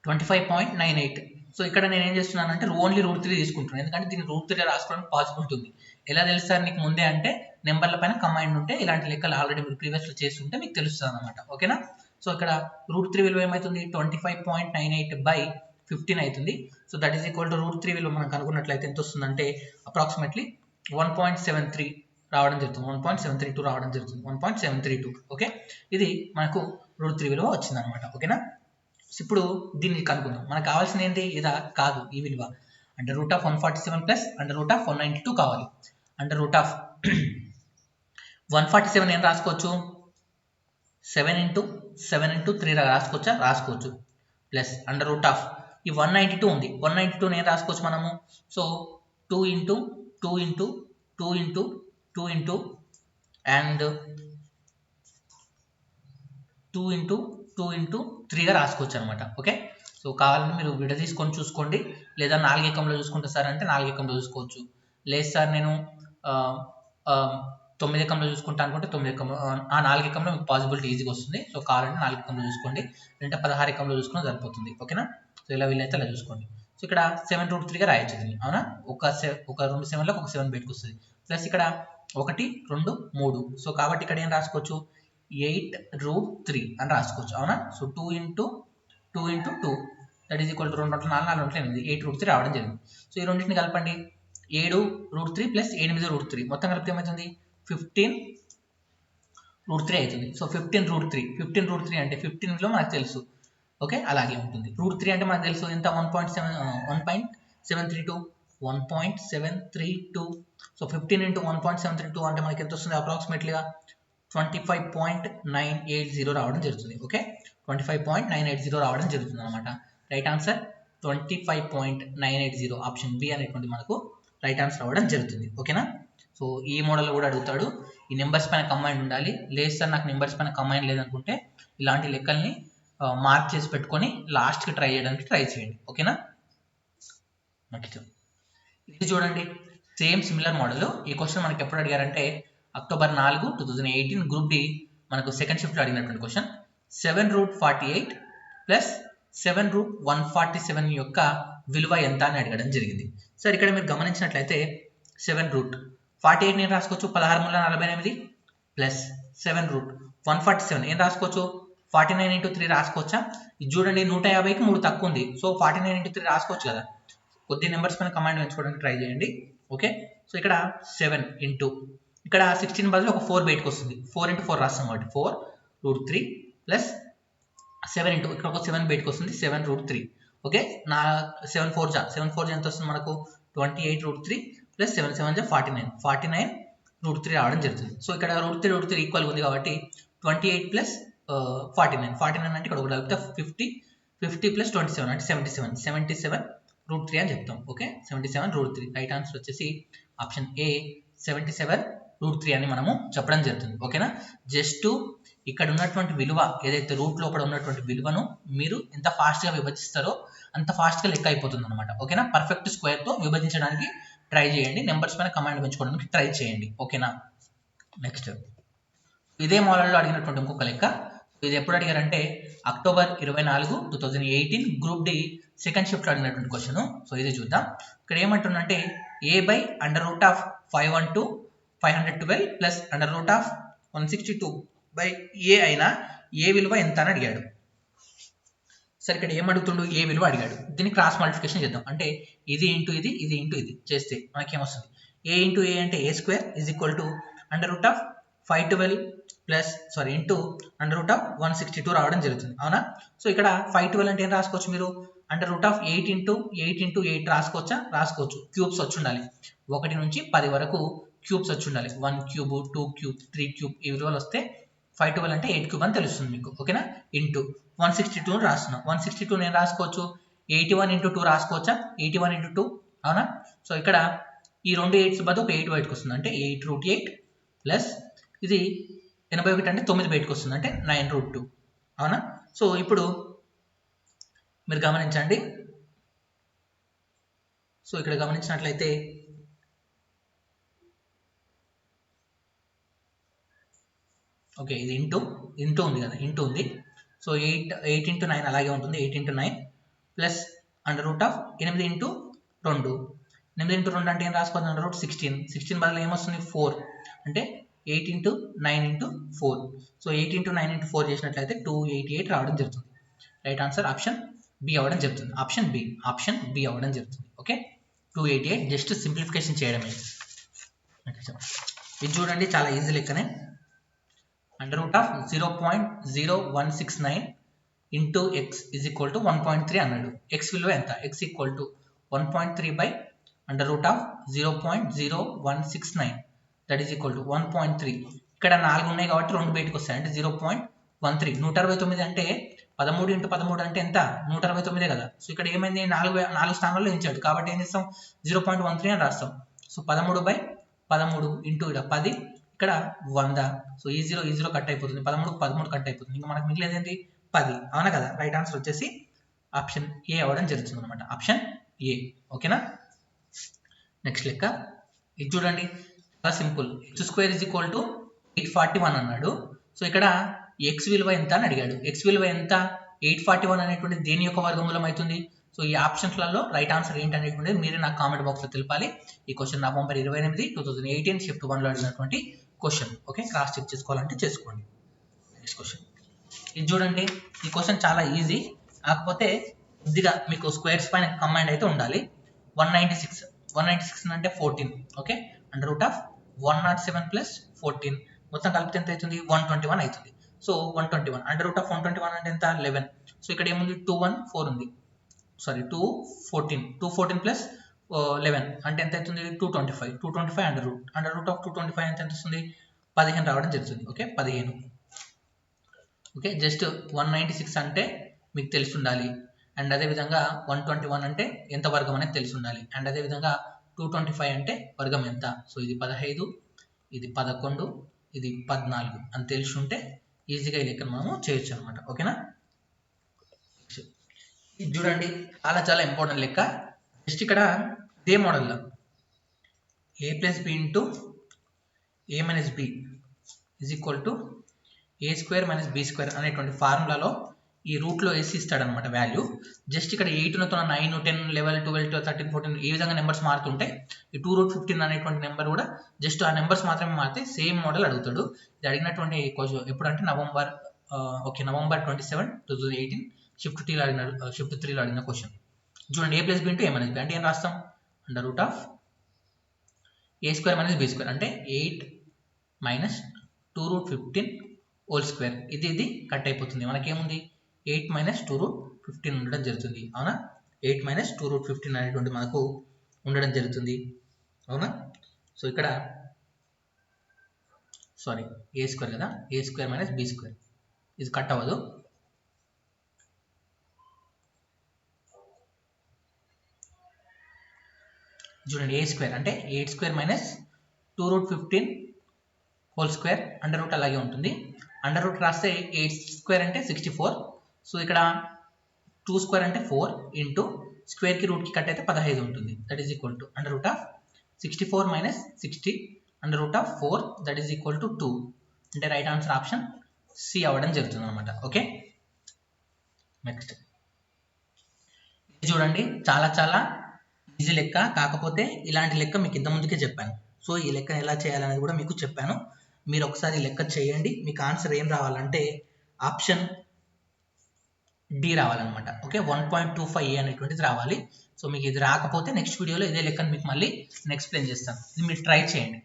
[SPEAKER 1] 25.98 సో ఇక్కడ నేను ఏం చేస్తున్నానంటే ఓన్లీ √3 తీసుకుంటున్నాను, ఎందుకంటే దీన్ని √3 రాసుకోవడానికి పాసిబిలిటీ ఉంది. ఎలా తెలుస్తారు నీకు ముందే అంటే నెంబర్ల పైన కంబైండ్ ఉంటే ఇలాంటి లెక్కలు ఆల్రెడీ మీరు ప్రీవియస్లో చేస్తుంటే మీకు తెలుస్తుంది అనమాట. ఓకేనా? సో ఇక్కడ √3 విలువ ఏమవుతుంది 25.98/15 అవుతుంది. So that is equal to √3 విలువ మనం కనుక్కున్నట్లయితే ఎంత వస్తుందంటే అప్రాక్సిమేట్లీ 1.73 రావడం జరుగుతుంది, 1.732 రావడం జరుగుతుంది, 1.732. ఓకే, ఇది మనకు √3 విలువ వచ్చింది అనమాట. ఓకేనా? ఇప్పుడు దీన్ని కనుక్కుందాం. మనకు కావాల్సింది ఏంటి, ఇదా కాదు, ఈ విలువ √147 ప్లస్ √192 కావాలి. √147 ఏం రాసుకోవచ్చు, 7 × 3 రాసుకోవచ్చా, రాసుకోవచ్చు. ప్లస్ ఈ 192 ఉంది, 192 ఏం రాసుకోవచ్చు మనము, సో 2 × 2 × 2 × 2 × అండ్ 2 × 2 × 3గా రాసుకోవచ్చు అనమాట. ఓకే, సో కావాలంటే మీరు విడ తీసుకొని చూసుకోండి, లేదా 4 ఏకంలో చూసుకుంటే సార్ అంటే 4 ఏకంలో చూసుకోవచ్చు. లేదు సార్ నేను 9 ఏకంలో చూసుకుంటా అనుకుంటే 9 ఏకంలో, ఆ 4 ఏకంలో మీకు పాసిబిలిటీ ఈజీగా వస్తుంది. సో కావాలంటే 4 ఏకంలో చూసుకోండి, లేదంటే 16 ఏకంలో చూసుకున్నా సరిపోతుంది. ఓకేనా? సో ఇలా వీళ్ళైతే అలా చూసుకోండి. సో ఇక్కడ 7√3గా రాయొచ్చు దీన్ని, అవునా? ఒక 2 7లకు ఒక 7 బయటకు వస్తుంది. ప్లస్ ఇక్కడ 1 2 3, సో కాబట్టి ఇక్కడ ఏం రాసుకోవచ్చు 8√3 అని రాసుకోవచ్చు, అవునా? So 2 × 2 × 2 that is equal to 2 4 4 8, 8√3 రావడం జరిగింది. సో ఈ రెండింటిని కలపండి, 7√3 ప్లస్ 8√3 మొత్తం కలిపితే ఏమవుతుంది 15√3 అవుతుంది. సో 15√3 అంటే 15లో మనకు తెలుసు. ఓకే, అలాగే ఉంటుంది. √3 అంటే మనకు తెలుసు ఎంత, 1.732. సో 15 × 1.732 అంటే మనకి ఎంత వస్తుంది, అప్రాక్సిమేట్లీగా 25.980 రావడం జరుగుతుంది. ఓకే, 25.980 రావడం జరుగుతుంది అనమాట. రైట్ ఆన్సర్ 25.980, ఆప్షన్ బి అనేటువంటి మనకు రైట్ ఆన్సర్ రావడం జరుగుతుంది. ఓకేనా? సో ఈ మోడల్లో కూడా అడుగుతాడు, ఈ నెంబర్స్ పైన కంబైండ్ ఉండాలి. లేదు సార్ నాకు నెంబర్స్ పైన కంబైండ్ లేదనుకుంటే ఇలాంటి లెక్కల్ని మార్క్ చేసి పెట్టుకొని లాస్ట్కి ట్రై చేయడానికి ట్రై చేయండి. ఓకేనా? నెక్స్ట్ ఇది చూడండి, సేమ్ సిమిలర్ మోడల్. ఈ క్వశ్చన్ మనకి ఎప్పుడు అడిగారంటే అక్టోబర్ 4, 2018 గ్రూప్ డి మనకు సెకండ్ షిఫ్ట్లో అడిగినటువంటి క్వశ్చన్. 7√48 ప్లస్ 7√147 యొక్క విలువ ఎంత అని అడగడం జరిగింది. సార్ ఇక్కడ మీరు గమనించినట్లయితే 7√48 నేను రాసుకోవచ్చు 16 ప్లస్ 7√147 ఏం రాసుకోవచ్చు 49 × 3 రాసుకోవచ్చా? ఇది చూడండి 150కి 3 తక్కువ ఉంది, సో 49 × 3 రాసుకోవచ్చు కదా. కొద్ది నెంబర్స్ పైన కమాండ్ పెంచుకోవడానికి ట్రై చేయండి. ఓకే, సో ఇక్కడ 7 × ఇక్కడ 16 బదులు ఒక 4 బయటకు వస్తుంది, 4 × 4 రాస్తాం కాబట్టి 4√3 ప్లస్ 7 ఇక్కడ ఒక 7 బయటకు వస్తుంది 7√3. ఓకే, నా 7 4 ఎంత వస్తుంది మనకు 28√3 ప్లస్ 7 7 49√3 రావడం జరుగుతుంది. సో ఇక్కడ √3 ఈక్వల్ ఉంది కాబట్టి 28 ప్లస్ 49 అంటే ఇక్కడ ఒకటి కలిపితే 50 ప్లస్ 27 అంటే 77√3 అని చెప్తాం. ఓకే, 77√3 రైట్ ఆన్సర్ వచ్చేసి ఆప్షన్ ఏ 77√3 అని మనము చెప్పడం జరుగుతుంది. ఓకేనా? జస్ట్ ఇక్కడ ఉన్నటువంటి విలువ ఏదైతే రూట్ లోపల ఉన్నటువంటి విలువను మీరు ఎంత ఫాస్ట్గా విభజిస్తారో అంత ఫాస్ట్గా లెక్క అయిపోతుంది అనమాట. ఓకేనా? పర్ఫెక్ట్ స్క్వేర్తో విభజించడానికి ట్రై చేయండి, నెంబర్స్ పైన కమాండ్ పెంచుకోవడానికి ట్రై చేయండి. ఓకేనా? నెక్స్ట్ ఇదే మోడల్లో అడిగినటువంటి ఇంకొక లెక్క. ఇది ఎప్పుడు అడిగారంటే అక్టోబర్ 24, 2018 గ్రూప్ డి సెకండ్ షిఫ్ట్లో అడిగినటువంటి క్వశ్చన్. సో ఇది చూద్దాం. ఇక్కడ ఏమంటుందంటే a/√512 512 ప్లస్ √162 అయినా ఏ విలువ ఎంత అని అడిగాడు. సరే ఇక్కడ ఏమడుగుతుండు, ఏ విలువ అడిగాడు. దీన్ని క్రాస్ మల్టిప్లికేషన్ చేద్దాం. అంటే ఇది ఇంటూ ఇది, ఇది ఇంటూ ఇది చేస్తే మనకేమొస్తుంది, a ఇంటూ a అంటే a² is equal to √512 plus into √162 రావడం జరుగుతుంది. అవునా? సో ఇక్కడ 512 అంటే ఏం రాసుకోవచ్చు మీరు, √8 × 8 రాసుకోవచ్చా? రాసుకోవచ్చు. క్యూబ్స్ వచ్చి ఉండాలి, 1 నుంచి 10 వరకు క్యూబ్స్ వచ్చి ఉండాలి. 1 క్యూబ్ 2 క్యూబ్ 3 క్యూబ్ ఈ విలువలు వస్తే 512 అంటే 8 క్యూబ్ అని తెలుస్తుంది మీకు. ఓకేనా? ఇంటూ 162 రాస్తున్నాం. 162 నేను రాసుకోవచ్చు 81 × 2 రాసుకోవచ్చా? 81 × 2 అవునా? సో ఇక్కడ ఈ రెండు 8s బదులు ఒక 8 బయటకు వస్తుంది అంటే 8√8 ప్లస్ ఇది 81 అంటే 9 బయటకు వస్తుంది అంటే 9√2 అవునా? సో ఇప్పుడు మీరు గమనించండి. సో ఇక్కడ గమనించినట్లయితే ఓకే, ఇది ఇంటూ ఉంది కదా, ఇంటూ ఉంది. సో 8 × 9 అలాగే ఉంటుంది, 8 × 9 plus under root of 8 into 2. 8 into 2 అంటే ఏం రాసుకోవాలి? Under root 16. 16 బదులు ఏమొస్తుంది? 4. అంటే 8 into 9 into 4. So 8 into 9 into 4 చేసినట్లయితే 288 రావడం జరుగుతుంది. రైట్ ఆన్సర్ ఆప్షన్ బి అవ్వడం జరుగుతుంది. ఆప్షన్ బి అవ్వడం జరుగుతుంది. ఓకే, 288 జస్ట్ సింప్లిఫికేషన్ చేయడమే. ఇది చూడండి, చాలా ఈజీ లెక్కనే. Under root of 0.0169 into X is equal to 1.3 అన్నాడు. ఎక్స్ విలువ ఎంత? X equal to 1.3 by under root of 0.0169 that is equal to 1.3. ఇక్కడ 4 ఉన్నాయి కాబట్టి 2 బయటకు వస్తాయి, అంటే 0.13. 169 అంటే 13 ఇంటూ 13 అంటే ఎంత? 169 కదా. సో ఇక్కడ ఏమైంది? 4 స్థానాల్లో ఎంచాడు కాబట్టి ఏం చేస్తాం? 0.13 అని రాస్తాం. సో 13/13 ఇంటూ ఇక్కడ 10, ఇక్కడ 100. సో ఈ జీరో కట్ అయిపోతుంది, 13 కట్ అయిపోతుంది. ఇంకా మనకు మిగిలేదు ఏంటి? 10. అవునా కదా? రైట్ ఆన్సర్ వచ్చేసి ఆప్షన్ ఏ అవ్వడం జరుగుతుంది అనమాట. Option A. ఓకేనా? నెక్స్ట్ లెక్క ఇది చూడండి, చాలా simple. x² is equal to 841 అన్నాడు. సో ఇక్కడ ఎక్స్ విలువ ఎంత అని అడిగాడు. ఎక్స్ విలువ ఎంత? 841 అనేటువంటి దేని యొక్క వర్గమూలం అవుతుంది? సో ఈ ఆప్షన్స్లలో రైట్ ఆన్సర్ ఏంటి అనేటువంటిది మీరే నాకు కామెంట్ బాక్స్లో తెలిపాలి. ఈ క్వశ్చన్ November 28, 2018 షిఫ్ట్ 1లో అడిగినటువంటి క్వశ్చన్. ఓకే, క్రాస్ చెక్ చేసుకోవాలంటే చేసుకోండి. నెక్స్ట్ క్వశ్చన్ ఇది చూడండి, ఈ క్వశ్చన్ చాలా ఈజీ, కాకపోతే కొద్దిగా మీకు స్క్వేర్స్ పైన కమాండ్ అయితే ఉండాలి. 196 అంటే 14. Okay, under root of 107 plus 14 మొత్తం కలిపితే ఎంత అవుతుంది? 121 అవుతుంది. సో 121 అండర్ రూట్ ఆఫ్ 121 అంటే ఎంత? 11. సో ఇక్కడ ఏముంది? 214 ఉంది, సారీ 214 ప్లస్ 11 అంటే ఎంత అవుతుంది? 225 అండర్ రూట్ ఆఫ్ 225 ఎంత వస్తుంది? 15 రావడం జరుగుతుంది. ఓకే, 15. ఓకే, జస్ట్ 196 అంటే మీకు తెలిసి ఉండాలి, అండ్ అదేవిధంగా 121 అంటే ఎంత వర్గం అనేది తెలిసి ఉండాలి, అండ్ అదేవిధంగా 225 అంటే వర్గం ఎంత. సో ఇది 15, ఇది 11, ఇది 14 అని తెలిసి ఉంటే ఈజీగా ఈ లెక్కను మనము చేయొచ్చు అనమాట. ఓకేనా? ఇది చూడండి, చాలా ఇంపార్టెంట్ లెక్క. జస్ట్ ఇక్కడ ఇదే మోడల్లో a plus B into a minus B is equal to a² minus b² అనేటువంటి ఫార్ములాలో ఈ రూట్లో వేసి ఇస్తాడనమాట వాల్యూ. జస్ట్ ఇక్కడ 8 తో 9, 10, 11, 12, 13, 14 ఈ విధంగా నెంబర్స్ మారుతుంటే ఈ 2√15 అనేటువంటి నెంబర్ కూడా జస్ట్ ఆ నెంబర్స్ మాత్రమే మారితే సేమ్ మోడల్ అడుగుతాడు. ఇది అడిగినటువంటి క్వశ్చన్ ఎప్పుడంటే November 27, 2018 షిఫ్ట్ 3లో అడిగిన క్వశ్చన్. చూడండి, a plus B into a minus B అంటే ఏం రాస్తాం? Under root of a² minus b² అంటే 8 మైనస్ 2√15 హోల్ స్క్వేర్. ఇది కట్ అయిపోతుంది. మనకేముంది? 8 మైనస్ 2√15 ఉండడం జరుగుతుంది. అవునా? 8 మైనస్ 2√15 అనేటువంటి మనకు ఉండడం జరుగుతుంది. అవునా? సో ఇక్కడ సారీ a² కదా, a² మైనస్ b², ఇది కట్ అవ్వదు. చూడండి, a² అంటే 8² minus 2√15 whole square, under root అలాగే ఉంటుంది. అండర్ రూట్ రాస్తే 8² అంటే 64. సో ఇక్కడ 2² అంటే 4 ఇంటూ స్క్వేర్కి రూట్కి కట్ అయితే 15 ఉంటుంది. That is equal to under root of 64 minus 60 under root of 4 that is equal to 2. అంటే రైట్ ఆన్సర్ ఆప్షన్ సి అవ్వడం జరుగుతుంది అనమాట. ఓకే, నెక్స్ట్ ఇది చూడండి, చాలా ఈజీ లెక్క, కాకపోతే ఇలాంటి లెక్క మీకు ఇంతకుముందుకే చెప్పాను. సో ఈ లెక్కను ఎలా చేయాలనేది కూడా మీకు చెప్పాను. మీరు ఒకసారి లెక్క చేయండి, మీకు ఆన్సర్ ఏం రావాలంటే ఆప్షన్ డి రావాలన్నమాట. ఓకే, 1.25 అనేటువంటిది రావాలి. సో మీకు ఇది రాకపోతే నెక్స్ట్ వీడియోలో ఇదే లెక్కను మీకు మళ్ళీ నేను ఎక్స్ప్లెయిన్ చేస్తాను. ఇది మీరు ట్రై చేయండి.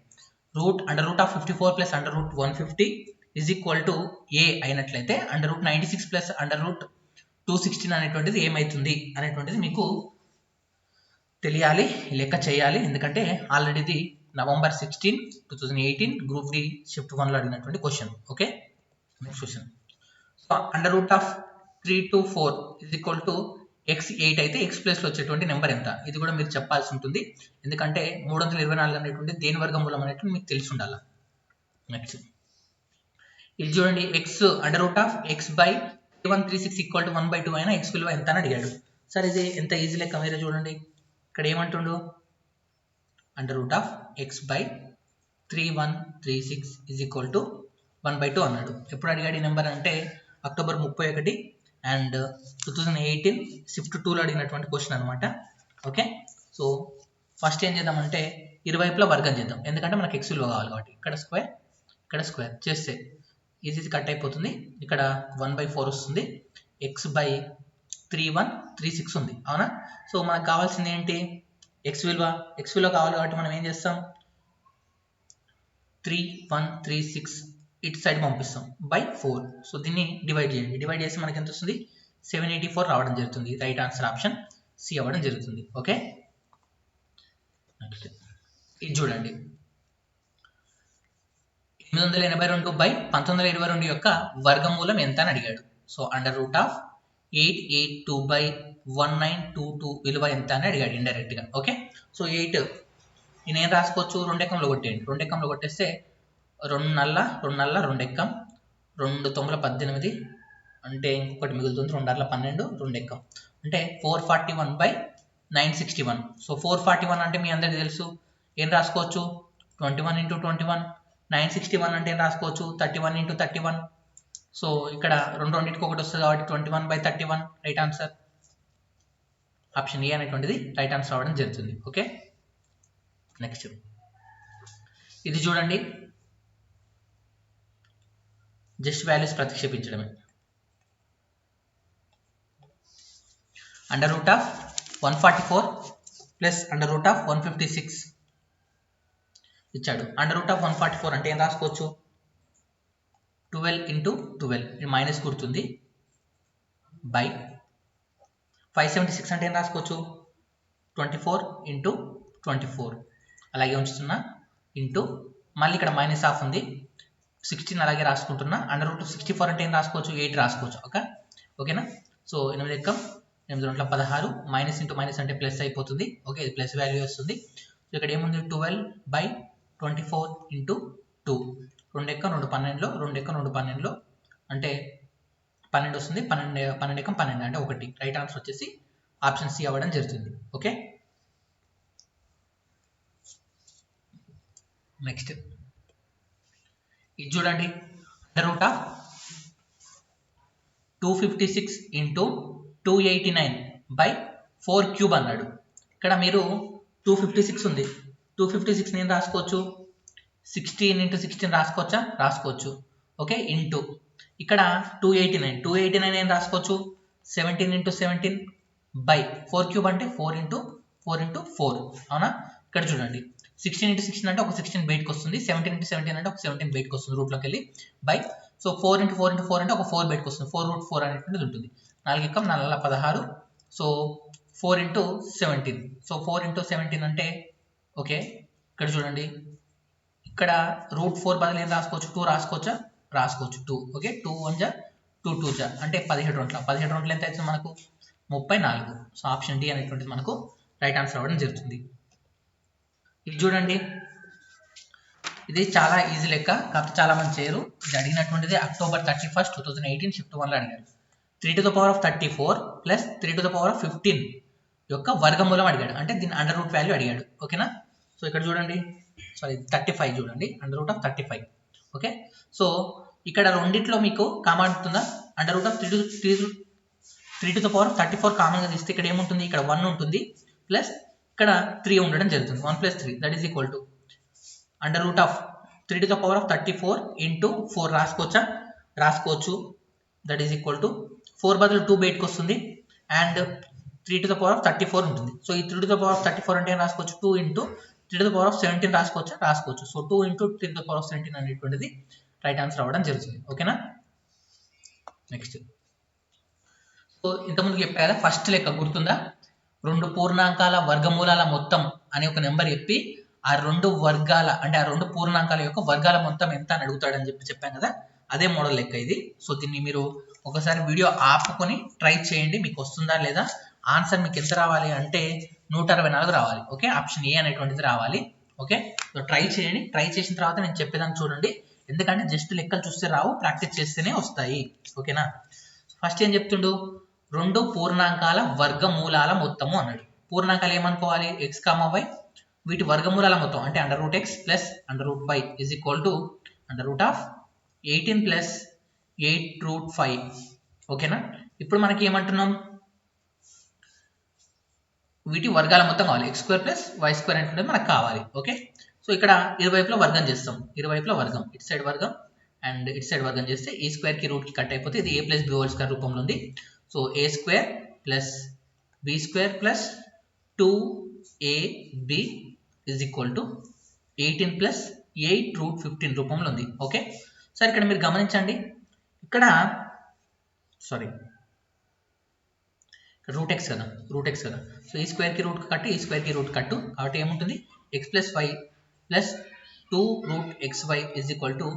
[SPEAKER 1] Under root of 54 plus under root 150 is equal to a అయినట్లయితే under root 96 plus under root 216 అనేటువంటిది ఏమవుతుంది అనేటువంటిది మీకు తెలియాలి, లెక్క చేయాలి. ఎందుకంటే ఆల్రెడీ ఇది November 16, 2018 గ్రూప్ డి షిఫ్ట్ 1లో అడిగినటువంటి question. Okay, next question. So under root of 3 to 4 is equal to x8 అయితే x ప్లేస్లో వచ్చేటువంటి నెంబర్ ఎంత? ఇది కూడా మీరు చెప్పాల్సి ఉంటుంది, ఎందుకంటే 324 అనేటువంటి దేని వర్గమూలం అనేటువంటి మీకు తెలిసి ఉండాలి. నెక్స్ట్ ఇది చూడండి, x under root of x by 136 equal to 1/2 అయినా x విలువ ఎంత అని అడిగాడు. సార్ ఇది ఎంత ఈజీ లెక్క మీరే చూడండి. ఇక్కడ ఏమంటుండు? Under root of x by 3136 is equal to 1/2 అన్నాడు. ఎప్పుడు అడిగాడు ఈ నెంబర్ అంటే October 31, అండ్ 2018 షిఫ్ట్ 2లో అడిగినటువంటి క్వశ్చన్ అనమాట. ఓకే, సో ఫస్ట్ ఏం చేద్దామంటే ఇరువైపులా వర్గం చేద్దాం, ఎందుకంటే మనకి ఎక్స్ విలువ కావాలి కాబట్టి. ఇక్కడ స్క్వేర్ చేస్తే ఈజీ కట్ అయిపోతుంది. ఇక్కడ 1/4 వస్తుంది, ఎక్స్ బై 3136 ఉంది, అవునా? సో మనకు కావాల్సింది ఏంటి? ఎక్స్ విలువ కావాలి కాబట్టి మనం ఏం చేస్తాం, 3136 ఇటు సైడ్ పంపిస్తాం బై 4. సో దీన్ని డివైడ్ చేయండి, డివైడ్ చేసి మనకి ఎంత వస్తుంది? 784 రావడం జరుగుతుంది. రైట్ ఆన్సర్ ఆప్షన్ సి అవ్వడం జరుగుతుంది. ఓకే, నెక్స్ట్ ఇది చూడండి, 882 బై 1922 యొక్క వర్గమూలం ఎంత అని అడిగాడు. సో √882 బై 1922 విలువ ఎంత అని అడిగాడు ఇండైరెక్ట్ గా. ఓకే, సో 8 నేను ఏం రాసుకోవచ్చు, 2 ఎక్కంలో కొట్టేయండి. 2 ఎక్కంలో కొట్టేస్తే 2 నల్ల 2 ఎక్కం, 2 9 18 అంటే ఇంకొకటి మిగులుతుంది, 2 6 12 2 ఎక్కం అంటే 441 బై 961. సో 441 అంటే మీ అందరికీ తెలుసు, ఏం రాసుకోవచ్చు, 21 × 21. 961 అంటే ఏం రాసుకోవచ్చు, 31 × 31. సో ఇక్కడ రెండింటికి ఒకటి వస్తుంది కాబట్టి 21/31 రైట్ ఆన్సర్. ఆప్షన్ ఏ అనేటువంటిది రైట్ ఆన్సర్ అవ్వడం జరుగుతుంది. ఓకే, నెక్స్ట్ ఇది చూడండి, జస్ట్ వాల్యూస్ ప్రతిక్షేపించడమే. √144 ప్లస్ √156 ఇచ్చాడు. √144 అంటే ఏం రాసుకోవచ్చు, 12 × 12 మైనస్ గుర్తుంది బై 576 అంటే ఏం రాసుకోవచ్చు, 24 × 24 అలాగే ఉంచుతున్నా ఇంటూ మళ్ళీ ఇక్కడ -1/2 ఉంది, 16 అలాగే రాసుకుంటున్నా. √64 అంటే ఏం రాసుకోవచ్చు, 8 రాసుకోవచ్చు. ఓకేనా? సో 8 ఎక్కం 8 2 16 మైనస్ ఇంటూ మైనస్ అంటే ప్లస్ అయిపోతుంది. ఓకే, ఇది ప్లస్ వాల్యూ వస్తుంది. సో ఇక్కడ ఏముంది, 12/24 × 2 2 ఎక్కం 2 12లో 2 ఎక్కం 2 12లో అంటే 12 వస్తుంది. 12 ఎక్కం 12 అంటే 1. రైట్ ఆన్సర్ వచ్చేసి ఆప్షన్ సి అవ్వడం జరుగుతుంది. ఓకే, నెక్స్ట్ ఇది చూడండి, √256 × 289 బై 4³ అన్నాడు. ఇక్కడ మీరు 256 ఉంది, 256 నేను రాసుకోవచ్చు, 16 × 16 రాసుకోవచ్చా, రాసుకోవచ్చు. ఓకే, ఇంటూ ఇక్కడ 289 ఏం రాసుకోవచ్చు, 17 × 17 బై 4³ అంటే 4 × 4 అవునా? ఇక్కడ చూడండి, 16 × 16 అంటే ఒక 16 బయటకు వస్తుంది, 17 × 17 అంటే ఒక 17 బయటకు వస్తుంది రూట్లోకి వెళ్ళి బై. సో 4 × 4 × 4 అంటే ఒక 4 బయటకు వస్తుంది, 4√4 అనేటువంటిది ఉంటుంది. 4 ఎక్కం 4 16. సో 4 × 17. సో 4 × 17 అంటే ఓకే, ఇక్కడ చూడండి, ఇక్కడ √4 బదులు ఏం రాసుకోవచ్చు, 2 రాసుకోవచ్చా, రాసుకోవచ్చు 2. ఓకే, 2 1 జా 2 2 జా అంటే 17 రౌండ్ల 17 రౌండ్లు ఎంత అవుతుంది మనకు, 34. సో ఆప్షన్ డి అనేటువంటిది మనకు రైట్ ఆన్సర్ అవ్వడం జరుగుతుంది. ఇది చూడండి, ఇది చాలా ఈజీ లెక్క, కాకపోతే చాలా మంది చేయరు. ఇది అడిగినటువంటిది October 31, 2018 షిఫ్ట్ 1లో అడిగారు. 3⁴ ప్లస్ 3⁵ యొక్క వర్గమూలం అడిగాడు, అంటే దీని అండర్ రూట్ వాల్యూ అడిగాడు. ఓకేనా? సో ఇక్కడ చూడండి, సారీ 35 చూడండి, √35. ఓకే, సో ఇక్కడ రెండిట్లో మీకు కామన్ ఉంటుందా, √3⁴ కామన్గా తీస్తే ఇక్కడ ఏముంటుంది, ఇక్కడ 1 ఉంటుంది ప్లస్ ఇక్కడ 3 ఉండడం జరుగుతుంది. 1 + 3 దట్ ఈస్ ఈక్వల్ టు √3⁴ × 4 రాసుకోవచ్చా, రాసుకోవచ్చు. దట్ ఈస్ ఈక్వల్ టు 4 బదులు 2 బయటకు వస్తుంది అండ్ 3⁴ ఉంటుంది. సో ఈ 3⁴ అంటే ఏం రాసుకోవచ్చు, 2 × 3⁴ రాసుకోవచ్చా, రాసుకోవచ్చు. సో 2 × 3⁴ అనేటువంటిది రైట్ ఆన్సర్ అవ్వడం జరుగుతుంది. ఓకేనా? నెక్స్ట్, సో ఇంతకుముందు చెప్పా కదా, ఫస్ట్ లెక్క గుర్తుందా, 2 పూర్ణాంకాల వర్గమూలాల మొత్తం అనే ఒక నెంబర్ చెప్పి ఆ 2 వర్గాల అంటే ఆ 2 పూర్ణాంకాల యొక్క వర్గాల మొత్తం ఎంత అని అడుగుతాడని చెప్పాం కదా, అదే మోడల్ లెక్క ఇది. సో దీన్ని మీరు ఒకసారి వీడియో ఆపుకొని ట్రై చేయండి, మీకు వస్తుందా లేదా. ఆన్సర్ మీకు ఎంత రావాలి అంటే 164 రావాలి. ఓకే, ఆప్షన్ ఏ అనేటువంటిది రావాలి. ఓకే, సో ట్రై చేయండి, ట్రై చేసిన తర్వాత నేను చెప్పేదాన్ని చూడండి, ఎందుకంటే జస్ట్ లెక్కలు చూస్తే రావు, ప్రాక్టీస్ చేస్తేనే వస్తాయి. ఓకేనా? ఫస్ట్ ఏం చెప్తుండు, 2 పూర్ణాంకాల వర్గమూలాల మొత్తము అన్నాడు. పూర్ణాంకాలు ఏమనుకోవాలి, x, y, వీటి వర్గమూలాల మొత్తం అంటే √x plus √y is equal to √18 + 8√5. ఓకేనా? ఇప్పుడు మనకి ఏమంటున్నాం, వీటి వర్గాల మొత్తం కావాలి. x² ప్లస్ y² అంటే మనకు కావాలి. ఓకే, సో ఇక్కడ ఇరువైపులా వర్గం చేస్తాం. ఇరువైపులా వర్గం, ఇటు సైడ్ వర్గం అండ్ ఇటు సైడ్ వర్గం చేస్తే ఈ స్క్వేర్ కి రూట్ కి కట్ అయిపోతే ఇది a ప్లస్ b హోల్ స్క్వేర్ రూపంలో ఉంది. So a² plus b² plus 2ab is equal to 18 plus 8 root 15 రూపంలో ఉంది. ఓకే, సరే ఇక్కడ మీరు గమనించండి, ఇక్కడ సారీ రూట్ ఎక్స్ కదా, రూట్ ఎక్స్ కదా. సో ఈ స్క్వేర్ కి రూట్ కట్టు, ఈ స్క్వేర్ కి రూట్ కట్టు, కాబట్టి ఏముంటుంది, X plus 5 plus 2 root xy is equal to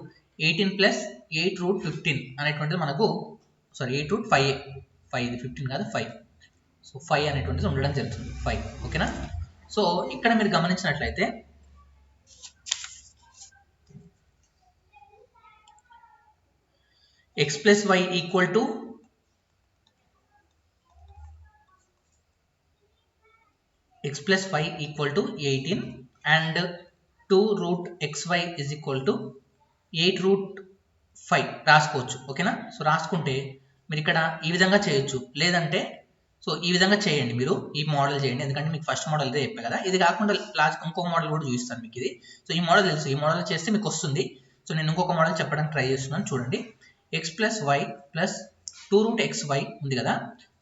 [SPEAKER 1] 18 plus 8 root 15 అనేటువంటిది మనకు, సారీ 8 రూట్ 5, 5 ఇది 15 కాదు 5. సో 5 అనేటువంటిది ఉండడం జరుగుతుంది, 5. ఓకేనా, సో ఇక్కడ మీరు గమనించినట్లయితే x plus y equal to x plus y equal to 18 and 2 root xy is equal to 8 root 5 రాసుకోవచ్చు. ఓకేనా, సో రాసుకుంటే మీరు ఇక్కడ ఈ విధంగా చేయొచ్చు, లేదంటే సో ఈ విధంగా చేయండి, మీరు ఈ మోడల్ చేయండి, ఎందుకంటే మీకు ఫస్ట్ మోడల్ ఇదే చెప్పా కదా. ఇది కాకుండా లాస్ట్ ఇంకో మోడల్ కూడా చూపిస్తాను మీకు ఇది. సో ఈ మోడల్ తెలుసు, ఈ మోడల్ చేస్తే మీకు వస్తుంది. సో నేను ఇంకొక మోడల్ చెప్పడానికి ట్రై చేస్తున్నాను, చూడండి. x plus Y plus 2 root xy ఉంది కదా.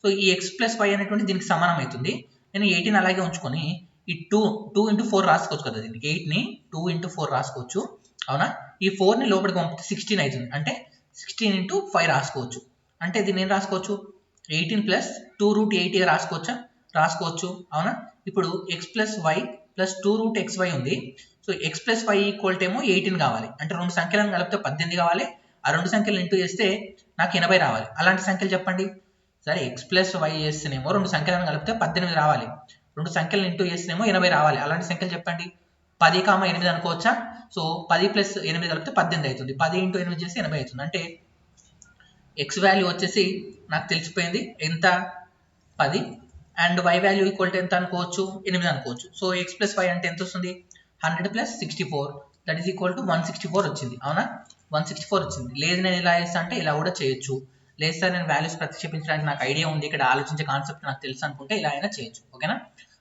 [SPEAKER 1] సో ఈ x ప్లస్ వై అనేటువంటి దీనికి సమానం అవుతుంది. నేను 18 అలాగే ఉంచుకొని ఈ 2 ఇంటూ 4 రాసుకోవచ్చు కదా, దీన్ని 8ని 2 ఇంటూ 4 రాసుకోవచ్చు, అవునా. ఈ 4ని లోపలికి పంపితే 16 అవుతుంది, అంటే 16 ఇంటూ 5 రాసుకోవచ్చు. అంటే దీన్ని ఏం రాసుకోవచ్చు, 18 ప్లస్ 2 రూట్ 8 రాసుకోవచ్చా, రాసుకోవచ్చు, అవునా. ఇప్పుడు X plus Y plus 2 root xy ఉంది. So X plus Y equal ఏమో 18 కావాలి, అంటే రెండు సంఖ్యలను కలిపితే 18 కావాలి. ఆ రెండు సంఖ్యలు ఇంటూ చేస్తే నాకు 80 రావాలి. అలాంటి సంఖ్యలు చెప్పండి. సరే, ఎక్స్ ప్లస్ వై చేస్తేనేమో రెండు సంఖ్యలను కలిపితే 18 రావాలి, రెండు సంఖ్యలను ఇంటూ చేస్తేనేమో 80 రావాలి. అలాంటి సంఖ్యలు చెప్పండి. 10, 8 అనుకోవచ్చా. సో 10 ప్లస్ 8 కలిపితే 18 అవుతుంది. 10 ఇంటూ 8 చేస్తే 80 అవుతుంది. అంటే ఎక్స్ వాల్యూ వచ్చేసి నాకు తెలిసిపోయింది ఎంత, 10, and Y value equal to ఎంత అనుకోవచ్చు, 8 అనుకోవచ్చు. సో ఎక్స్ ప్లస్ వై అంటే ఎంత వస్తుంది, 100 plus 64 that is equal to 164 వచ్చింది, అవునా. 164 వచ్చింది. లేదు నేను ఇలా చేస్తా అంటే ఇలా కూడా చేయొచ్చు, లేదు సార్ నేను వాల్యూస్ ప్రతిక్షేపించడానికి నాకు ఐడియా ఉంది, ఇక్కడ ఆలోచించే కాన్సెప్ట్ నాకు తెలుసు అనుకుంటే ఇలా అయినా చేయొచ్చు. ఓకేనా,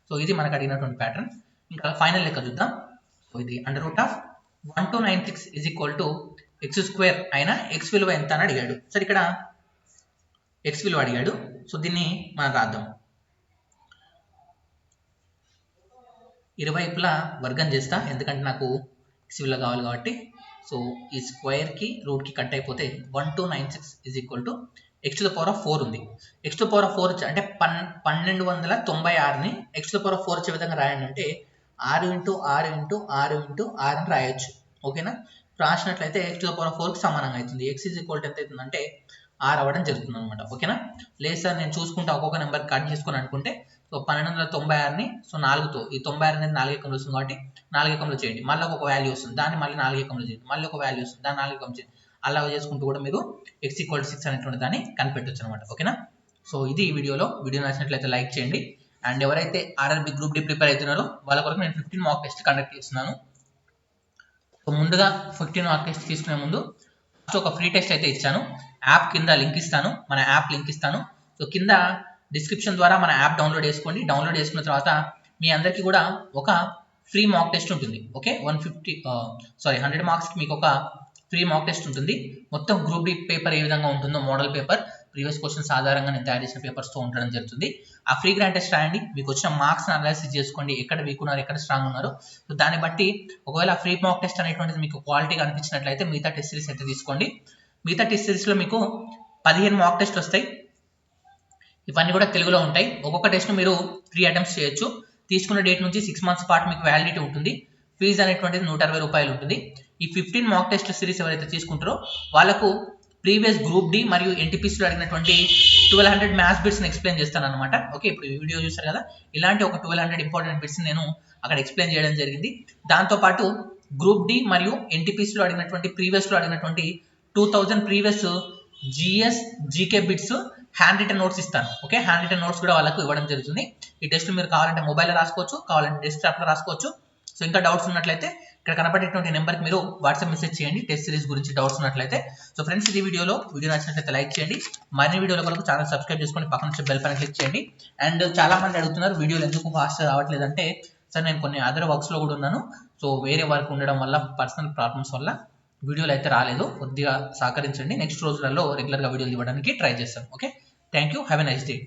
[SPEAKER 1] సో ఇది మనకు అడిగినటువంటి ప్యాటర్న్. ఇంకా ఫైనల్ లెక్క చూద్దాం. సో ఇది under root of 1296 is equal to x² అయినా x విలువ ఎంత అని అడిగాడు. సరే ఇక్కడ x విలువ అడిగాడు, సో దీన్ని మనం రాద్దాం. ఇరువైపులా వర్గం చేస్తా, ఎందుకంటే నాకు x విలువ కావాలి కాబట్టి. సో ఈ స్క్వేర్ కి రూట్ కి కట్ అయిపోతే 1296 is equal to x to the power of 4 ఉంది. x to the power of 4 అంటే 1296ని x to the power of 4 వచ్చే విధంగా రాయండి అంటే 6 ఇంటూ 6 ఇంటూ 6 ఇంటూ 6 అని రాయొచ్చు. ఓకేనా, రాసినట్లయితే x to the power of 4కి సమానంగా అవుతుంది. x ఈజ్ ఈక్వల్ టు ఎంత అవుతుందంటే 6 అవ్వడం జరుగుతుంది అనమాట. ఓకేనా, లేదు సార్ నేను చూసుకుంటే ఒక్కొక్క నెంబర్ కట్ చేసుకొని అనుకుంటే, సో 1296ని సో 4తో, ఈ 96 అనేది 4 ఎకంలో వస్తుంది కాబట్టి 4 ఎకంలో చేయండి, మళ్ళీ ఒక వాల్యూ వస్తుంది, దాన్ని మళ్ళీ 4 ఎకంలో చేయండి, మళ్ళీ ఒక వాల్యూ వస్తుంది, దాన్ని 4 ఎకంలో చేయండి. అలా చేసుకుంటూ కూడా మీరు x ఈక్వల్ టు 6 అనేటువంటి దాన్ని కనిపెట్టవచ్చు అనమాట. ఓకేనా, సో ఇది ఈ వీడియో నచ్చినట్లయితే లైక్ చేయండి. అండ్ ఎవరైతే ఆర్ఆర్బి గ్రూప్ డి ప్రిపేర్ అవుతున్నారో వాళ్ళ కొరకు నేను 15 మాక్ టెస్ట్ కండక్ట్ చేస్తున్నాను. సో ముందుగా 15 మాక్ టెస్ట్ తీసుకునే ముందు ఒక ఫ్రీ టెస్ట్ అయితే ఇచ్చాను. యాప్ కింద లింక్ ఇస్తాను, మన యాప్ లింక్ ఇస్తాను. సో కింద డిస్క్రిప్షన్ ద్వారా మన యాప్ డౌన్లోడ్ చేసుకోండి. డౌన్లోడ్ చేసుకున్న తర్వాత మీ అందరికీ కూడా ఒక ఫ్రీ మాక్ టెస్ట్ ఉంటుంది. ఓకే, 100 మార్క్స్కి మీకు ఒక ఫ్రీ మాక్ టెస్ట్ ఉంటుంది. మొత్తం గ్రూప్ డి పేపర్ ఏ విధంగా ఉంటుందో మోడల్ పేపర్, ప్రీవియస్ క్వశ్చన్స్ ఆధారంగా నేను తయారు చేసిన పేపర్స్తో ఉండడం జరుగుతుంది. ఆ ఫ్రీ గ్రాండ్ టెస్ట్ రాయండి, మీకు వచ్చిన మార్క్స్ అనాలిసిస్ చేసుకోండి, ఎక్కడ వీక్ ఉన్నారు, ఎక్కడ స్ట్రాంగ్ ఉన్నారు. సో దాన్ని బట్టి ఒకవేళ ఫ్రీ మాక్ టెస్ట్ అనేటువంటిది మీకు క్వాలిటీగా అనిపించినట్లయితే మిగతా టెస్ట్ సిరీస్ అయితే తీసుకోండి. మిగతా టెస్ట్ సిరీస్లో మీకు 15 మాక్ టెస్ట్లు వస్తాయి. ఇవన్నీ కూడా తెలుగులో ఉంటాయి. ఒక్కొక్క టెస్ట్ మీరు 3 అటెంప్ట్స్ చేయొచ్చు. తీసుకున్న డేట్ నుంచి 6 మంత్స్ పాటు మీకు వ్యాలిడిటీ ఉంటుంది. ఫీజు అనేటువంటిది 160 రూపాయలు ఉంటుంది. ఈ 15 మాక్ టెస్ట్ సిరీస్ ఎవరైతే తీసుకుంటారో వాళ్ళకు ప్రీవియస్ గ్రూప్ డి మరియు ఎన్టీపీసీలో అడిగినటువంటి 1200 మ్యాథ్స్ బిట్స్ని ఎక్స్ప్లెయిన్ చేస్తాను అనమాట. ఓకే, ఇప్పుడు ఈ వీడియో చూసారు కదా, ఇలాంటి ఒక 1200 ఇంపార్టెంట్ బిట్స్ నేను అక్కడ ఎక్స్ప్లెయిన్ చేయడం జరిగింది. దాంతోపాటు గ్రూప్ డి మరియు ఎన్టీపీసీలో అడిగినటువంటి ప్రీవియస్లో అడిగినటువంటి 2000 previous GS GK bits hand written notes ఇస్తాను. ఓకే, హ్యాండ్ రిటన్ నోట్స్ కూడా వాళ్ళకు ఇవ్వడం జరుగుతుంది. ఈ టెస్ట్ మీరు కావాలంటే మొబైల్లో రాసుకోవచ్చు, కావాలంటే డెస్క్టాప్లో రాసుకోవచ్చు. సో ఇంకా డౌట్స్ ఉన్నట్లయితే ఇక్కడ కనపడేటువంటి నెంబర్కి మీరు వాట్సాప్ మెసేజ్ చేయండి టెస్ట్ సిరీస్ గురించి డౌట్స్ ఉన్నట్లయితే. సో ఫ్రెండ్స్, ఇది వీడియో నచ్చినట్లయితే లైక్ చేయండి. మరిన్ని వీడియోల కొరకు ఛానల్ సబ్స్క్రైబ్ చేసుకొని పక్కన వచ్చే బెల్ పైన క్లిక్ చేయండి. అండ్ చాలా మంది అడుగుతున్నారు వీడియోలు ఎందుకు ఫాస్ట్ రావట్లేదంటే, సార్ నేను కొన్ని అదర్ వర్క్స్లో కూడా ఉన్నాను. సో వేరే వర్క్ ఉండడం వల్ల, పర్సనల్ ప్రాబ్లమ్స్ వల్ల వీడియోలు అయితే రాలేదు. కొద్దిగా సహకరించండి. నెక్స్ట్ రోజులలో రెగ్యులర్గా వీడియోలు ఇవ్వడానికి ట్రై చేస్తాను. Okay, thank you. Have a nice day.